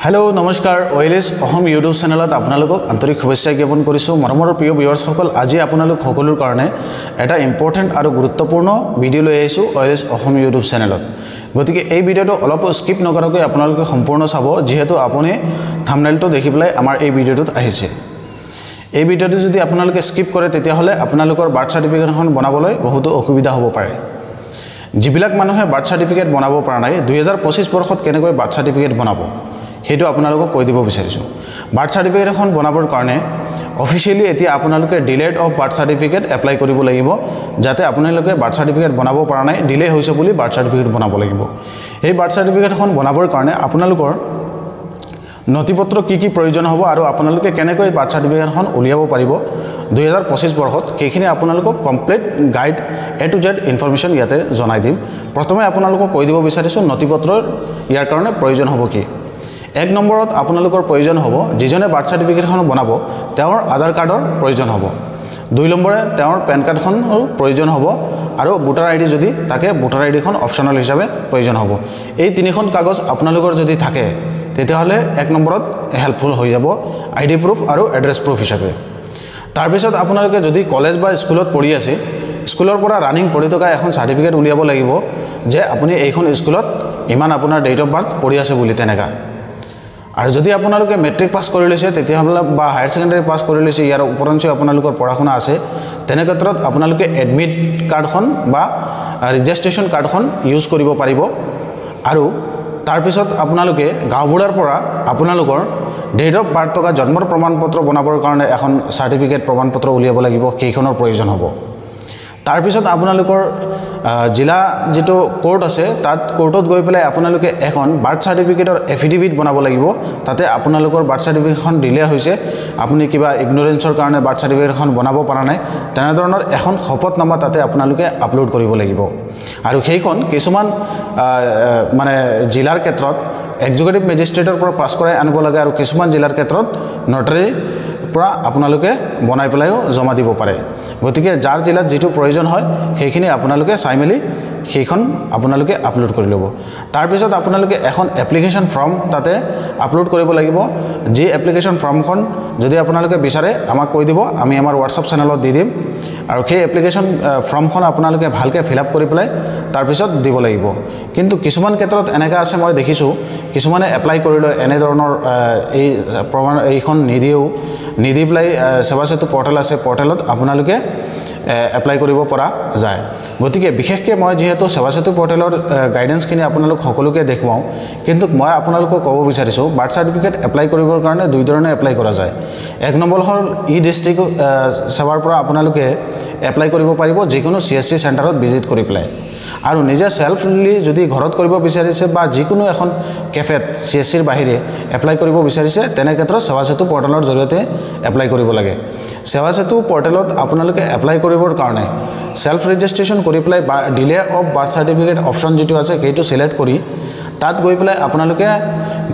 hello नमस्कार OLS Ahom YouTube channel आपनालोকক आंतरिक शुभेच्छा ज्ञापन करिसु मरমৰ প্ৰিয় ভিউয়াৰ্স সকল আজি আপোনালোক সকলৰ কাৰণে এটা ইম্পৰ্টেন্ট আৰু গুৰুত্বপূৰ্ণ ভিডিও লৈ আহিছো ওএলএস অहोम यूट्यूब চেনেলত গতিকে এই ভিডিওটো অলপ স্কিপ নকৰাকৈ আপোনালোকে সম্পূৰ্ণ চাব যেহেতু আপুনি থাম্বনেলটো দেখি পেলাই আমাৰ এই ভিডিওটোত আহিছে এই ভিডিওটো যদি আপোনালোকে স্কিপ কৰে তেতিয়া হলে আপোনালোকৰ বাৰ্থ সাৰ্টিফিকেটখন বনাবলৈ বহুত অসুবিধা হ'ব পাৰে যিবিলাক মানুহে বাৰ্থ সাৰ্টিফিকেট বনাব পৰা নাই 2025 বৰ্ষত কেনেকৈ বাৰ্থ সাৰ্টিফিকেট বনাব হেতু আপোনালোকক কৈ দিব বিচাৰিছো বাৰ্থ সাৰ্টিফিকেট এখন বনাবৰ কাৰণে অফিচিয়ালি এতিয়া আপোনালোকে delayed of birth certificate apply কৰিব লাগিব যাতে আপোনালোকে বাৰ্থ সাৰ্টিফিকেট বনাব পৰা নাই ডিলে হৈছে বুলি বাৰ্থ সাৰ্টিফিকেট বনাব লাগিব এই বাৰ্থ সাৰ্টিফিকেট এখন বনাবৰ কাৰণে আপোনালোকৰ নথিপত্ৰ কি প্ৰয়োজন হ'ব আৰু আপোনালোকে কেনেকৈ বাৰ্থ সাৰ্টিফিকেট এখন উলিয়াব পাৰিব 2025 বৰ্ষত কেখিনি আপোনালোকক complete guide A to Z information ইয়াতে জনাই দিম প্ৰথমে আপোনালোকক কৈ দিব বিচাৰিছো নথিপত্ৰৰ ইয়াৰ কাৰণে প্ৰয়োজন হ'ব কি এক নম্বৰত আপোনালোকৰ প্ৰয়োজন হ'ব যিজনে বাৰ্থ সাৰ্টিফিকেটখন বনাব তেওঁৰ আধাৰ কাৰ্ডৰ প্ৰয়োজন হ'ব দুই নম্বৰে তেওঁৰ পেন কাৰ্ডখনৰ প্ৰয়োজন হ'ব আৰু ভোটাৰ আইডি যদি থাকে ভোটাৰ আইডিখন অপচনেল হিচাপে প্ৰয়োজন হ'ব এই তিনিখন কাগজ আপোনালোকৰ যদি থাকে তেতিয়াহলে এক নম্বৰত হেল্পফুল হৈ যাব আইডি প্ৰুফ আৰু এড্ৰেছ প্ৰুফ হিচাপে তাৰ পিছত আপোনালোকে যদি কলেজ বা স্কুলত পঢ়ি আছে স্কুলৰ পৰা ৰানিং পঢ়ি থকা এখন সাৰ্টিফিকেট উলিয়াব লাগিব যে আপুনি এইখন স্কুলত ইমান আপোনাৰ ডেট অফ বাৰ্থ পঢ়ি আছে বুলি তেনেকা আৰু যদি আপোনালোকে মেট্ৰিক পাস কৰি লৈছে তেতিয়া হলে বা হায়াৰ সেকেন্ডাৰী পাস কৰি লৈছে ইয়াৰ উপৰঞ্চি আপোনালোকৰ পঢ়াশুনা আছে তেনে ক্ষেত্ৰত আপোনালোকে এডমিট কাৰ্ডখন বা ৰেজিষ্ট্ৰেচন কাৰ্ডখন ইউজ কৰিব পাৰিব আৰু তাৰ পিছত আপোনালোকে গাঁওবুঢ়াৰ পৰা আপোনালোকৰ ডেট অফ বাৰ্থ থকা জন্মৰ প্ৰমাণপত্ৰ বনাবৰ কাৰণে এখন সাৰ্টিফিকেট প্ৰমাণপত্ৰ উলিয়াব লাগিব কেইখনৰ প্ৰয়োজন হ'ব তাৰ পিছত আপোনালোকৰ জিলা যেটো কোৰ্ট আছে তাত কোৰ্টত গৈ পেলাই আপোনালোকে এখন বাৰ্থ সাৰ্টিফিকেটৰ এফিডেভিট বনাব লাগিব তাতে আপোনালোকৰ বাৰ্থ সাৰ্টিফিকেটখন দিলে হৈছে আপুনি কিবা ইগনোৰেন্সৰ কাৰণে বাৰ্থ সাৰ্টিফিকেটখন বনাব পৰা নাই তেনে ধৰণৰ এখন শপতনামা তাতে আপোনালোকে আপলোড কৰিব লাগিব আৰু সেইখন কিছুমান মানে জিলাৰ ক্ষেত্ৰত এক্সিকিউটিভ মেজিষ্ট্ৰেটৰ পৰা পাস কৰাই আনিব লাগে আৰু কিছুমান জিলাৰ ক্ষেত্ৰত নটাৰী পৰা আপোনালোকে বনাই পেলাইও জমা দিব পাৰে গতিকে যাৰ জিলাত যেটো প্ৰয়োজন হয় সেইখিনি আপোনালোকে চাই মেলি সেইখন আপোনালোকে আপলোড কৰি ল'ব তাৰ পিছত আপোনালোকে এখন এপ্লিকেশন ফৰ্ম তাতে আপলোড কৰিব লাগিব যি এপ্লিকেশন ফৰ্মখন যদি আপোনালোকে বিচাৰে আমাক কৈ দিব আমি আমাৰ WhatsApp চেনেলত দি দিম আৰু সেই এপ্লিকেশন ফৰ্মখন আপোনালোকে ভালকে ফিল আপ কৰি পেলাই তাৰ পিছত দিব লাগিব কিন্তু কিছুমান ক্ষেত্ৰত এনেকা আছে মই দেখিছো কিছুমানে এপ্লাই কৰিলে এনে ধৰণৰ এই প্ৰমাণ এইখন নিদি পেলাই সেৱা সেতু পৰ্টেল আছে পৰ্টেলত আপোনালোকে এপ্লাই কৰিব পৰা যায় গতিকে বিশেষকৈ মই যেহেতু সেৱা সেতু পৰ্টেলৰ গাইডেন্সখিনি আপোনালোক সকলোকে দেখুৱাও কিন্তু মই আপোনালোকক ক'ব বিচাৰিছো বাৰ্থ সাৰ্টিফিকেট এপ্লাই কৰিবৰ কাৰণে দুই ধৰণে এপ্লাই কৰা যায় এক নম্বৰ হ'ল ই ডিস্ট্ৰিক্ট সেৱাৰ পৰা আপোনালোকে এপ্লাই কৰিব পাৰিব যিকোনো CSC চেণ্টাৰত ভিজিট কৰি পেলাই আৰু নিজে সেলফলি যদি ঘৰত কৰিব বিচাৰিছে বা যিকোনো এখন কেফেত CSCৰ বাহিৰে এপ্লাই কৰিব বিচাৰিছে তেনে ক্ষেত্ৰত সেৱা সেতু পৰ্টেলৰ জৰিয়তে এপ্লাই কৰিব লাগে সেৱা সেতু পৰ্টেলত আপোনালোকে এপ্লাই কৰিবৰ কাৰণে সেলফ ৰেজিষ্ট্ৰেচন কৰি পেলাই delay of birth certificate option যেটো আছে সেইটো সিলেক্ট কৰি তাত গৈ পেলাই আপোনালোকে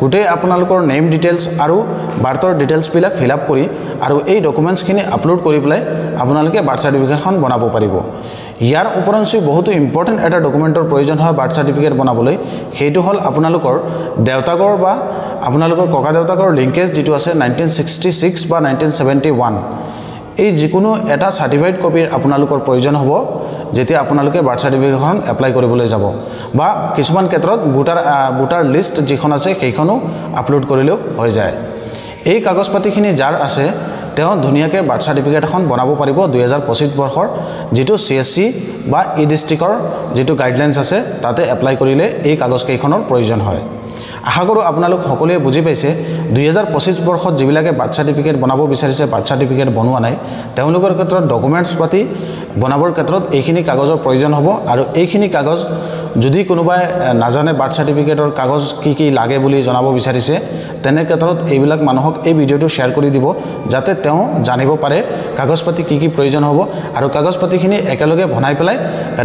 গোটেই আপোনালোকৰ নেম ডিটেইলছ আৰু বাৰ্থৰ ডিটেইলছ বিলাক ফিল আপ কৰি আৰু এই ডকুমেন্টছখিনি আপলোড কৰি পেলাই আপোনালোকে বাৰ্থ সাৰ্টিফিকেটখন বনাব পাৰিব ইয়াৰ উপৰঞ্চি বহুত ইম্পৰ্টেন্ট এটা ডকুমেন্টৰ প্ৰয়োজন হয় বাৰ্থ সাৰ্টিফিকেট বনাবলৈ সেইটো হল আপোনালোকৰ দেউতাকৰ বা আপোনালোকৰ ককা দেউতাকৰ লিংকেজ যেটো আছে 1966 বা 1971 এই যিকোনো এটা সাৰ্টিফাইড কপি আপোনালোকৰ প্ৰয়োজন হ'ব যেতিয়া আপোনালোকে বাৰ্থ সাৰ্টিফিকেটখন এপ্লাই কৰিবলৈ যাব বা কিছুমান ক্ষেত্ৰত ভোটাৰ লিষ্ট যিখন আছে সেইখনো আপলোড কৰিলেও হৈ যায় এই কাগজপাতিখিনি যাৰ আছে তেওঁ ধুনিয়াকে বাৰ্থ সাৰ্টিফিকেট এখন বনাব পাৰিব 2025 বৰ্ষৰ যেটো CSC বা ই ডিস্ট্ৰিক্টৰ যেটো গাইডলাইনছ আছে তাতে এপ্লাই কৰিলে এই কাগজ কেইখনৰ প্ৰয়োজন হয় আশা কৰো আপোনালোক সকলোৱে বুজি পাইছে 2025 বৰ্ষত যিবিলাকে বাৰ্থ সাৰ্টিফিকেট বনাব বিচাৰিছে বাৰ্থ সাৰ্টিফিকেট বনোৱা নাই তেওঁলোকৰ ক্ষেত্ৰত ডকুমেন্টছ পাতি বনাবৰ ক্ষেত্ৰত এইখিনি কাগজৰ প্ৰয়োজন হ'ব আৰু এইখিনি কাগজ যদি কোনোবাই নাজানে বাৰ্থ সাৰ্টিফিকেটৰ কাগজ কি লাগে বুলি জনাব বিচাৰিছে তেনে ক্ষেত্ৰত এইবিলাক মানুহক এই ভিডিওটো শেয়াৰ কৰি দিব যাতে তেওঁ জানিব পাৰে কাগজপাতি কি প্ৰয়োজন হ'ব আৰু কাগজপাতিখিনি একেলগে বনাই পেলাই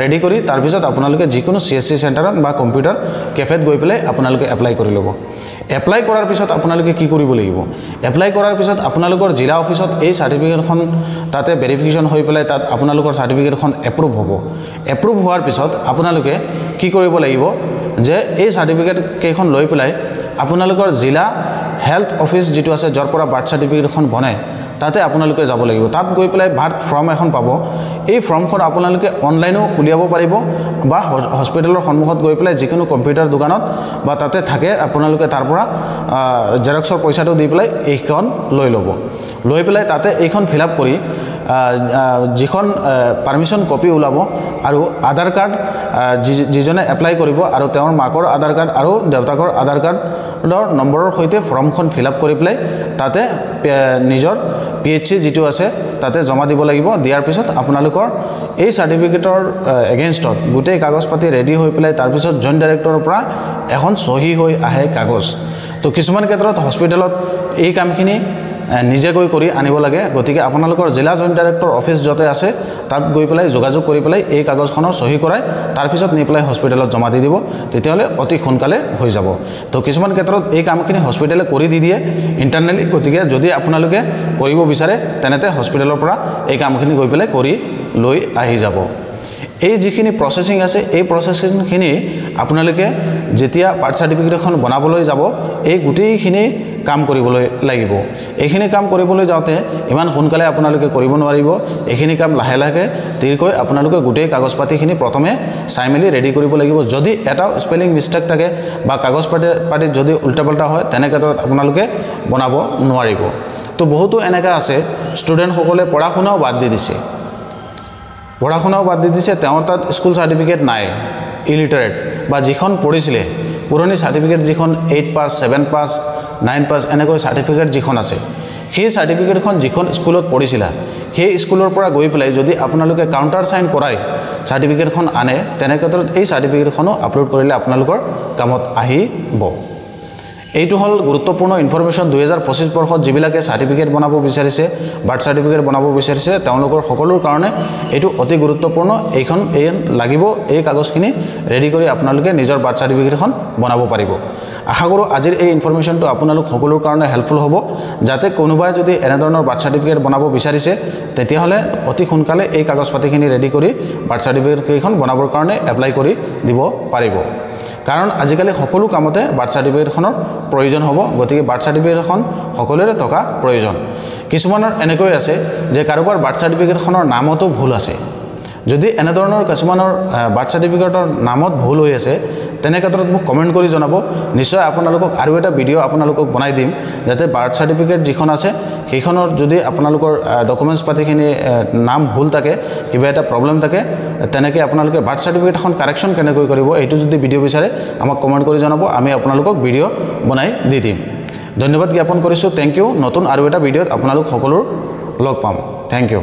ৰেডি কৰি তাৰ পিছত আপোনালোকে যিকোনো CSC চেণ্টাৰত বা কম্পিউটাৰ কেফেত গৈ পেলাই আপোনালোকে এপ্লাই কৰি ল'ব এপ্লাই কৰাৰ পিছত আপোনালোকে কি কৰিব লাগিব এপ্লাই কৰাৰ পিছত আপোনালোকৰ জিলা অফিচত এই সাৰ্টিফিকেটখন তাতে ভেৰিফিকেশন হৈ পেলাই তাত আপোনালোকৰ সাৰ্টিফিকেটখন এপ্ৰুভ হ'ব এপ্ৰুভ হোৱাৰ পিছত আপোনালোকে কি কৰিব লাগিব যে এই সাৰ্টিফিকেট কেইখন লৈ পেলাই আপোনালোকৰ জিলা হেল্থ অফিচ যেটো আছে যৰ পৰা বাৰ্থ সাৰ্টিফিকেটখন বনে তাতে আপোনালোকে যাব লাগিব তাত গৈ পেলাই বাৰ্থ ফৰ্ম এখন পাব এই ফৰ্মখন আপোনালোকে অনলাইনও উলিয়াব পাৰিব বা হস্পিটেলৰ সন্মুখত গৈ পেলাই যিকোনো কম্পিউটাৰ দোকানত বা তাতে থাকে আপোনালোকে তাৰ পৰা জেৰক্সৰ পইচাটো দি পেলাই এইখন লৈ ল'ব লৈ পেলাই তাতে এইখন ফিল আপ কৰি যিখন পাৰমিশন কপি ওলাব আৰু আধাৰ কাৰ্ড যিজনে এপ্লাই কৰিব আৰু তেওঁৰ মাকৰ আধাৰ কাৰ্ড আৰু দেউতাকৰ আধাৰ কাৰ্ডৰ নম্বৰৰ সৈতে ফৰ্মখন ফিল আপ কৰি পেলাই তাতে নিজৰ PHC যেটো আছে তাতে জমা দিব লাগিব দিয়াৰ পিছত আপোনালোকৰ এই সাৰ্টিফিকেটৰ এগেইনষ্টত গোটেই কাগজ পাতি ৰেডি হৈ পেলাই তাৰ পিছত জইন্ট ডাইৰেক্টৰৰ পৰা এখন সহি হৈ আহে কাগজ তো কিছুমান ক্ষেত্ৰত হস্পিটেলত এই কামখিনি নিজে গৈ কৰি আনিব লাগে গতিকে আপোনালোকৰ জিলা জইন্ট ডাইৰেক্টৰ অফিচ যতে আছে তাত গৈ পেলাই যোগাযোগ কৰি পেলাই এই কাগজখনৰ সহি কৰাই তাৰ পিছত নি পেলাই হস্পিটেলত জমা দি দিব তেতিয়ালে অতি সোনকালে হৈ যাব তো কিছুমান ক্ষেত্ৰত এই কামখিনি হস্পিটেলে কৰি দি দিয়ে ইন্টাৰনেলি গতিকে যদি আপোনালোকে কৰিব বিচাৰে তেনেতে হস্পিটেলৰ পৰা এই কামখিনি গৈ পেলাই কৰি লৈ আহি যাব এই যিখিনি প্ৰসেসিং আছে এই প্ৰসেসিংখিনি আপোনালোকে যেতিয়া বাৰ্থ সাৰ্টিফিকেটখন বনাবলৈ যাব এই গুটেইখিনি কাম কৰিবলৈ লাগিব এইখিনি কাম কৰিবলৈ যাওতে ইমান সোনকালে আপোনালোকে কৰিব নোৱাৰিব এইখিনি কাম লাহে লাহে ধীৰকৈ আপোনালোকে গুটেই কাগজ পাতিখিনি প্ৰথমে চাই মেলি ৰেডি কৰিব লাগিব যদি এটা স্পেলিং মিস্টেক থাকে বা কাগজ পাতি যদি উল্টাপাল্টা হয় তেনে ক্ষেত্ৰত আপোনালোকে বনাব নোৱাৰিব তো বহুতো এনেকা আছে ষ্টুডেন্ট সকলে পঢ়া-শুনাও বাদ দি দিছে তেওঁৰ তাত স্কুল সাৰ্টিফিকেট নাই ইলিটাৰেট বা যিখন পঢ়িছিলে পুৰণি সাৰ্টিফিকেট যিখন 8 পাস 7 পাস 9 পাস এনেকৈ সাৰ্টিফিকেট যিখন আছে সেই সাৰ্টিফিকেটখন যিখন স্কুলত পঢ়িছিলা সেই স্কুলৰ পৰা গৈ পেলাই যদি আপোনালোকে কাউন্টাৰ সাইন কৰাই সাৰ্টিফিকেটখন আনে তেনে ক্ষেত্ৰত এই সাৰ্টিফিকেটখনো আপলোড কৰিলে আপোনালোকৰ কামত আহিব এইটো হল গুৰুত্বপূৰ্ণ ইনফৰমেশন 2025 বৰ্ষত যিবিলাকে সাৰ্টিফিকেট বনাব বিচাৰিছে বাৰ্থ সাৰ্টিফিকেট বনাব বিচাৰিছে তেওঁলোকৰ সকলোৰ কাৰণে এইটো অতি গুৰুত্বপূৰ্ণ এইখন লাগিব এই কাগজখিনি ৰেডি কৰি আপোনালোকে নিজৰ বাৰ্থ সাৰ্টিফিকেটখন বনাব পাৰিব আশা কৰো আজিৰ এই ইনফৰমেশনটো আপোনালোক সকলোৰ কাৰণে হেল্পফুল হ'ব যাতে কোনোবাই যদি এনে ধৰণৰ বাৰ্থ সাৰ্টিফিকেট বনাব বিচাৰিছে তেতিয়া হলে অতি সোনকালে এই কাগজ পাতিখিনি ৰেডি কৰি বাৰ্থ সাৰ্টিফিকেটখন বনাবৰ কাৰণে এপ্লাই কৰি দিব পাৰিব কাৰণ আজিকালি সকলো কামতে বাৰ্থ সাৰ্টিফিকেটখনৰ প্ৰয়োজন হ'ব গতিকে বাৰ্থ সাৰ্টিফিকেটখন সকলোৰে থকা প্ৰয়োজন কিছুমানৰ এনেকৈ আছে যে কাৰোবাৰ বাৰ্থ সাৰ্টিফিকেটখনৰ নামতো ভুল আছে যদি এনে ধৰণৰ কিছুমানৰ বাৰ্থ সাৰ্টিফিকেটৰ নামত ভুল হৈ আছে তেনে ক্ষেত্ৰত মোক কমেন্ট কৰি জনাব নিশ্চয় আপোনালোকক আৰু এটা ভিডিও আপোনালোকক বনাই দিম যাতে বাৰ্থ সাৰ্টিফিকেট যিখন আছে সেইখনৰ যদি আপোনালোকৰ ডকুমেন্টছ পাতিখিনি নাম ভুল থাকে কিবা এটা প্ৰবলেম থাকে তেনেকৈ আপোনালোকে বাৰ্থ সাৰ্টিফিকেটখন কাৰেকচন কেনেকৈ কৰিব এইটো যদি ভিডিও বিচাৰে আমাক কমেন্ট কৰি জনাব আমি আপোনালোকক ভিডিও বনাই দি দিম ধন্যবাদ জ্ঞাপন কৰিছো থ্যাংক ইউ নতুন আৰু এটা ভিডিওত আপোনালোক সকলোৰ লগ পাম থ্যাংক ইউ